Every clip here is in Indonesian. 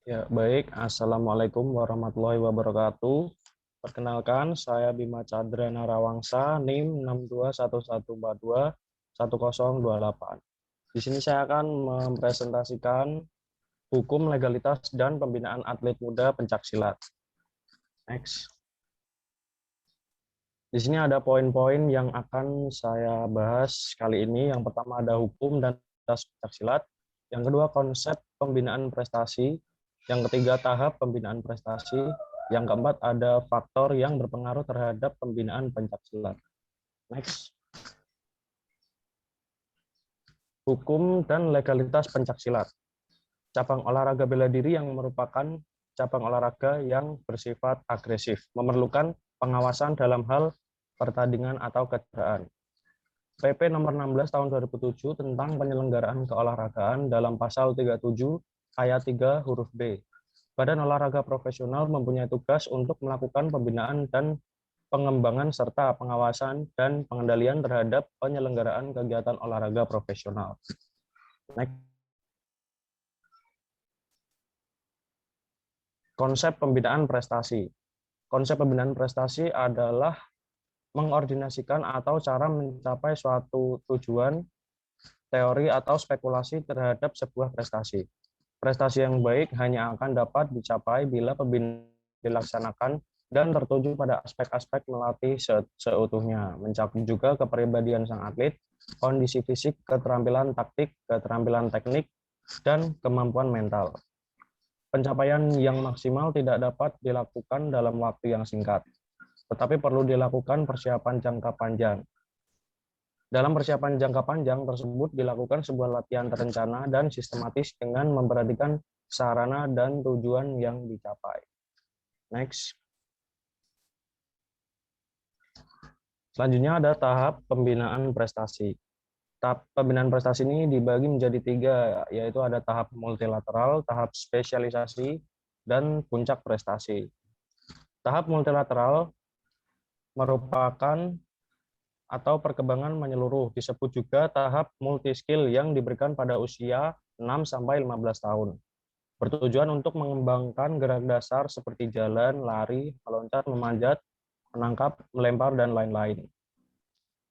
Ya, baik. Assalamualaikum warahmatullahi wabarakatuh. Perkenalkan, saya Bima Chandra Narawangsa, NIM 6211421028. Di sini saya akan mempresentasikan hukum legalitas dan pembinaan atlet muda pencaksilat. Next. Di sini ada poin-poin yang akan saya bahas kali ini. Yang pertama ada hukum dan legalitas pencaksilat. Yang kedua konsep pembinaan prestasi. Yang ketiga tahap pembinaan prestasi. Yang keempat ada faktor yang berpengaruh terhadap pembinaan pencaksilat. Next. Hukum dan legalitas pencaksilat. Cabang olahraga bela diri yang merupakan cabang olahraga yang bersifat agresif, memerlukan pengawasan dalam hal pertandingan atau kejuaraan. PP nomor 16 tahun 2007 tentang penyelenggaraan keolahragaan dalam pasal 37 ayat 3 huruf B. Badan olahraga profesional mempunyai tugas untuk melakukan pembinaan dan pengembangan serta pengawasan dan pengendalian terhadap penyelenggaraan kegiatan olahraga profesional. Next. Konsep pembinaan prestasi. Konsep pembinaan prestasi adalah mengordinasikan atau cara mencapai suatu tujuan, teori, atau spekulasi terhadap sebuah prestasi. Prestasi yang baik hanya akan dapat dicapai bila pembinaan dilaksanakan dan tertuju pada aspek-aspek melatih seutuhnya, mencakup juga kepribadian sang atlet, kondisi fisik, keterampilan taktik, keterampilan teknik, dan kemampuan mental. Pencapaian yang maksimal tidak dapat dilakukan dalam waktu yang singkat, tetapi perlu dilakukan persiapan jangka panjang. Dalam persiapan jangka panjang tersebut dilakukan sebuah latihan terencana dan sistematis dengan memperhatikan sarana dan tujuan yang dicapai. Next. Selanjutnya ada tahap pembinaan prestasi. Tahap pembinaan prestasi ini dibagi menjadi tiga, yaitu ada tahap multilateral, tahap spesialisasi, dan puncak prestasi. Tahap multilateral merupakan atau perkembangan menyeluruh, disebut juga tahap multi-skill yang diberikan pada usia 6-15 tahun. Bertujuan untuk mengembangkan gerak dasar seperti jalan, lari, meloncat, memanjat, menangkap, melempar, dan lain-lain.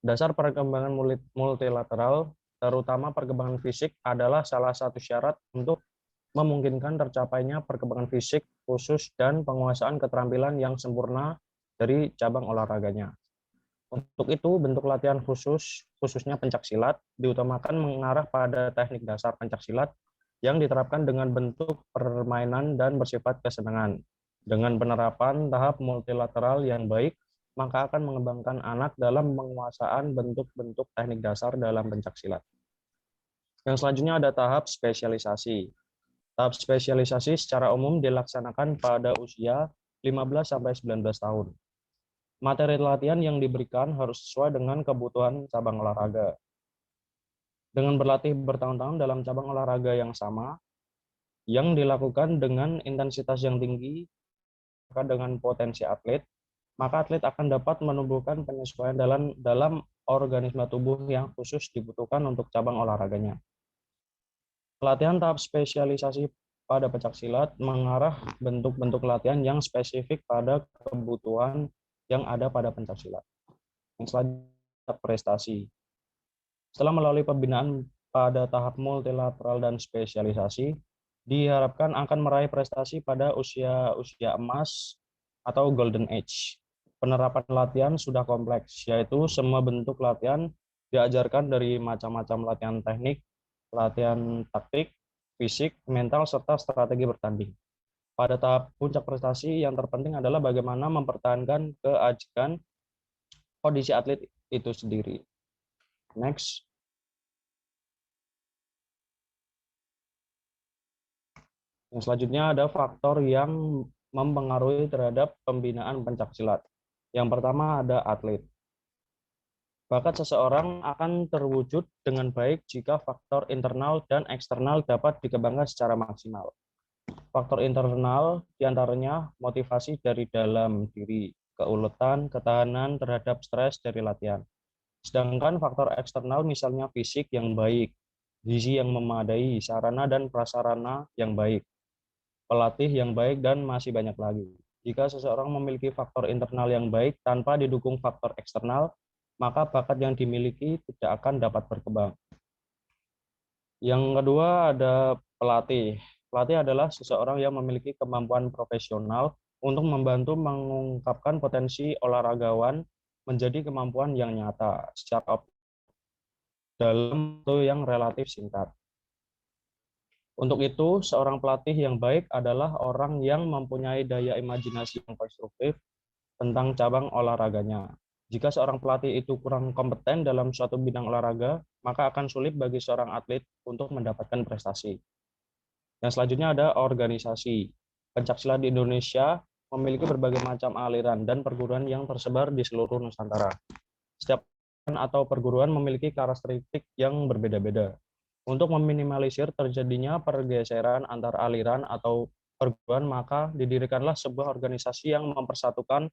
Dasar perkembangan multilateral, terutama perkembangan fisik, adalah salah satu syarat untuk memungkinkan tercapainya perkembangan fisik khusus dan penguasaan keterampilan yang sempurna dari cabang olahraganya. Untuk itu, bentuk latihan khususnya pencaksilat, diutamakan mengarah pada teknik dasar pencaksilat yang diterapkan dengan bentuk permainan dan bersifat kesenangan. Dengan penerapan tahap multilateral yang baik, maka akan mengembangkan anak dalam penguasaan bentuk-bentuk teknik dasar dalam pencaksilat. Yang selanjutnya ada tahap spesialisasi. Tahap spesialisasi secara umum dilaksanakan pada usia 15-19 tahun. Materi latihan yang diberikan harus sesuai dengan kebutuhan cabang olahraga. Dengan berlatih bertahun-tahun dalam cabang olahraga yang sama, yang dilakukan dengan intensitas yang tinggi, dengan potensi atlet, maka atlet akan dapat menumbuhkan penyesuaian dalam organisme tubuh yang khusus dibutuhkan untuk cabang olahraganya. Pelatihan tahap spesialisasi pada pencaksilat mengarah bentuk-bentuk latihan yang spesifik pada kebutuhan yang ada pada pencaksilat. Yang selanjutnya prestasi. Setelah melalui pembinaan pada tahap multilateral dan spesialisasi, diharapkan akan meraih prestasi pada usia emas atau golden age. Penerapan latihan sudah kompleks, yaitu semua bentuk latihan diajarkan dari macam-macam latihan teknik, latihan taktik, fisik, mental, serta strategi bertanding. Pada tahap puncak prestasi, yang terpenting adalah bagaimana mempertahankan keajikan kondisi atlet itu sendiri. Next. Yang selanjutnya ada faktor yang mempengaruhi terhadap pembinaan pencaksilat. Yang pertama ada atlet. Bakat seseorang akan terwujud dengan baik jika faktor internal dan eksternal dapat dikembangkan secara maksimal. Faktor internal diantaranya motivasi dari dalam diri, keuletan, ketahanan terhadap stres dari latihan. Sedangkan faktor eksternal misalnya fisik yang baik, gizi yang memadai, sarana dan prasarana yang baik. pelatih yang baik, dan masih banyak lagi. Jika seseorang memiliki faktor internal yang baik tanpa didukung faktor eksternal, maka bakat yang dimiliki tidak akan dapat berkembang. Yang kedua ada pelatih. Pelatih adalah seseorang yang memiliki kemampuan profesional untuk membantu mengungkapkan potensi olahragawan menjadi kemampuan yang nyata secara dalam waktu yang relatif singkat. Untuk itu, seorang pelatih yang baik adalah orang yang mempunyai daya imajinasi yang konstruktif tentang cabang olahraganya. Jika seorang pelatih itu kurang kompeten dalam suatu bidang olahraga, maka akan sulit bagi seorang atlet untuk mendapatkan prestasi. Yang selanjutnya ada organisasi. Pencaksilat di Indonesia memiliki berbagai macam aliran dan perguruan yang tersebar di seluruh Nusantara. Setiap atau perguruan memiliki karakteristik yang berbeda-beda. Untuk meminimalisir terjadinya pergeseran antar aliran atau perguruan, maka didirikanlah sebuah organisasi yang mempersatukan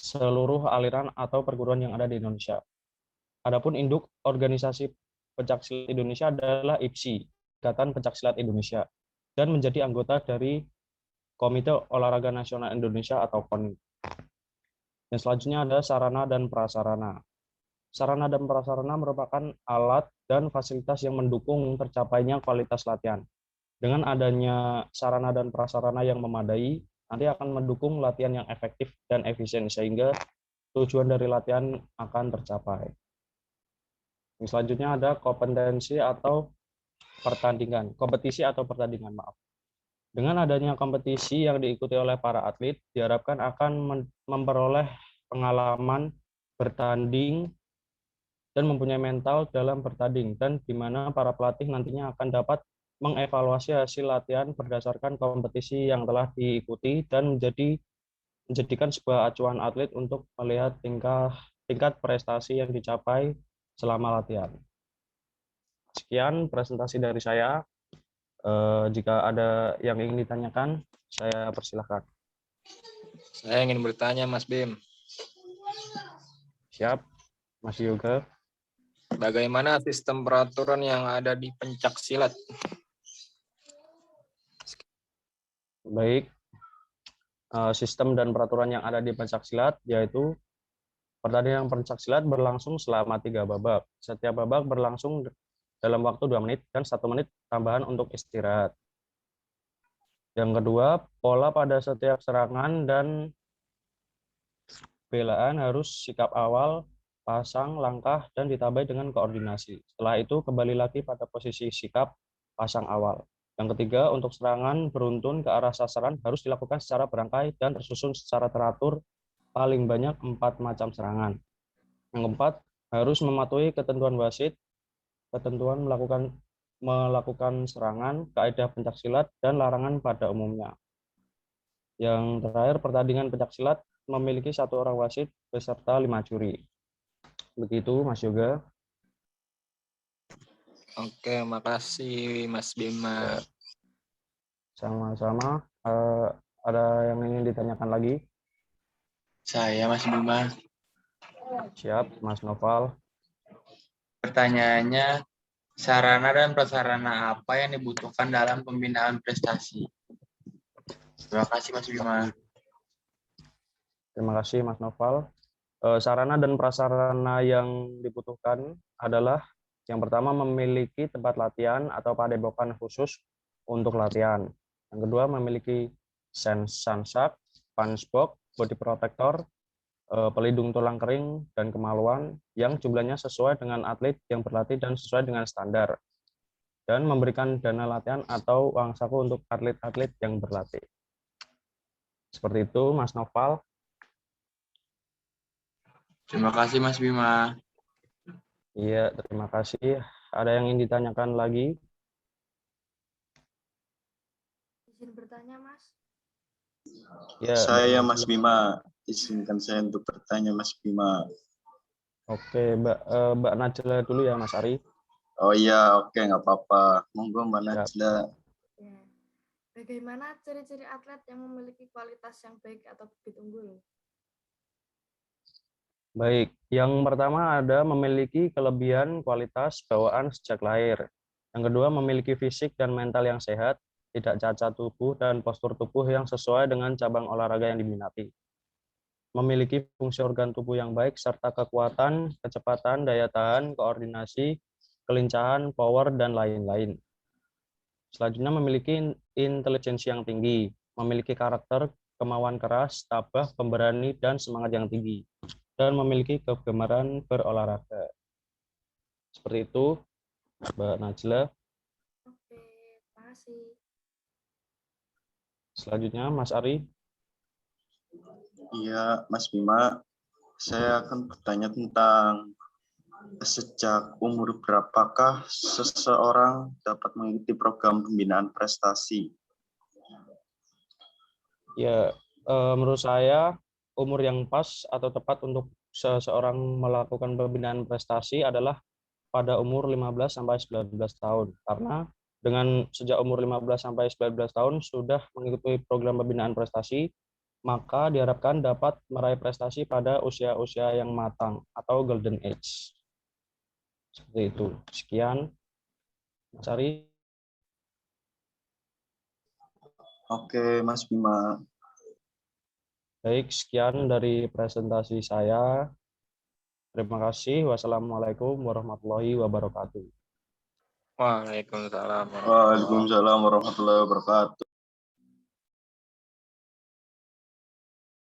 seluruh aliran atau perguruan yang ada di Indonesia. Adapun induk organisasi pencaksilat Indonesia adalah IPSI, Ikatan Pencaksilat Indonesia, dan menjadi anggota dari Komite Olahraga Nasional Indonesia atau KONI. Yang selanjutnya ada sarana dan prasarana. Sarana dan prasarana merupakan alat dan fasilitas yang mendukung tercapainya kualitas latihan. Dengan adanya sarana dan prasarana yang memadai, nanti akan mendukung latihan yang efektif dan efisien sehingga tujuan dari latihan akan tercapai. Yang selanjutnya ada kompetensi atau pertandingan, kompetisi atau pertandingan, maaf. Dengan adanya kompetisi yang diikuti oleh para atlet, diharapkan akan memperoleh pengalaman bertanding dan mempunyai mental dalam bertanding, dan di mana para pelatih nantinya akan dapat mengevaluasi hasil latihan berdasarkan kompetisi yang telah diikuti dan menjadikan sebuah acuan atlet untuk melihat tingkat prestasi yang dicapai selama latihan. Sekian presentasi dari saya. Jika ada yang ingin ditanyakan, saya persilahkan. Saya ingin bertanya, Mas Bim. Siap, Mas Yoga. Bagaimana sistem peraturan yang ada di pencaksilat? Baik, sistem dan peraturan yang ada di pencaksilat yaitu pertandingan pencaksilat berlangsung selama 3 babak. Setiap babak berlangsung dalam waktu 2 menit dan 1 menit tambahan untuk istirahat. Yang kedua, pola pada setiap serangan dan belaan harus sikap awal, pasang, langkah, dan ditambahi dengan koordinasi. Setelah itu kembali lagi pada posisi sikap, pasang awal. Yang ketiga, untuk serangan beruntun ke arah sasaran harus dilakukan secara berangkai dan tersusun secara teratur, paling banyak 4 macam serangan. Yang keempat, harus mematuhi ketentuan wasit, ketentuan melakukan serangan, kaidah pencaksilat, dan larangan pada umumnya. Yang terakhir, pertandingan pencaksilat memiliki 1 orang wasit beserta 5 juri. Begitu, Mas Yoga. Oke, makasih Mas Bima. Sama-sama. Ada yang ingin ditanyakan lagi? Saya Mas Bima. Siap, Mas Noval. Pertanyaannya, sarana dan prasarana apa yang dibutuhkan dalam pembinaan prestasi? Terima kasih Mas Bima. Terima kasih, Mas Noval. Sarana dan prasarana yang dibutuhkan adalah yang pertama memiliki tempat latihan atau padepokan khusus untuk latihan. Yang kedua memiliki sansak, punchbox, body protector, pelindung tulang kering dan kemaluan yang jumlahnya sesuai dengan atlet yang berlatih dan sesuai dengan standar, dan memberikan dana latihan atau uang saku untuk atlet-atlet yang berlatih. Seperti itu, Mas Noval. Terima kasih Mas Bima. Iya, terima kasih. Ada yang ingin ditanyakan lagi? Izin bertanya, Mas. Ya, Saya Mas Bima, izinkan saya untuk bertanya Mas Bima. Oke, Mbak Najla dulu ya, Mas Ari. Oh iya, oke, nggak apa-apa. Monggo Mbak Najla. Ya. Bagaimana ciri-ciri atlet yang memiliki kualitas yang baik atau bibit unggul? Baik, yang pertama ada memiliki kelebihan kualitas bawaan sejak lahir. Yang kedua memiliki fisik dan mental yang sehat. tidak cacat tubuh, dan postur tubuh yang sesuai dengan cabang olahraga yang diminati. Memiliki fungsi organ tubuh yang baik, serta kekuatan, kecepatan, daya tahan, koordinasi, kelincahan, power, dan lain-lain. Selanjutnya memiliki intelijensi yang tinggi, memiliki karakter, kemauan keras, tabah, pemberani, dan semangat yang tinggi, dan memiliki kegemaran berolahraga. Seperti itu, Mbak Najla. Oke, terima kasih. Selanjutnya, Mas Ari. Iya, Mas Bima, saya akan bertanya tentang sejak umur berapakah seseorang dapat mengikuti program pembinaan prestasi? Ya, menurut saya umur yang pas atau tepat untuk seseorang melakukan pembinaan prestasi adalah pada umur 15 sampai 19 tahun. Karena dengan sejak umur 15 sampai 19 tahun sudah mengikuti program pembinaan prestasi, maka diharapkan dapat meraih prestasi pada usia-usia yang matang atau golden age. Seperti itu. Sekian, Mas Ari. Oke, Mas Bima. Baik, sekian dari presentasi saya. Terima kasih. Wassalamualaikum warahmatullahi wabarakatuh. Waalaikumsalam warahmatullahi wabarakatuh. Waalaikumsalam warahmatullahi wabarakatuh.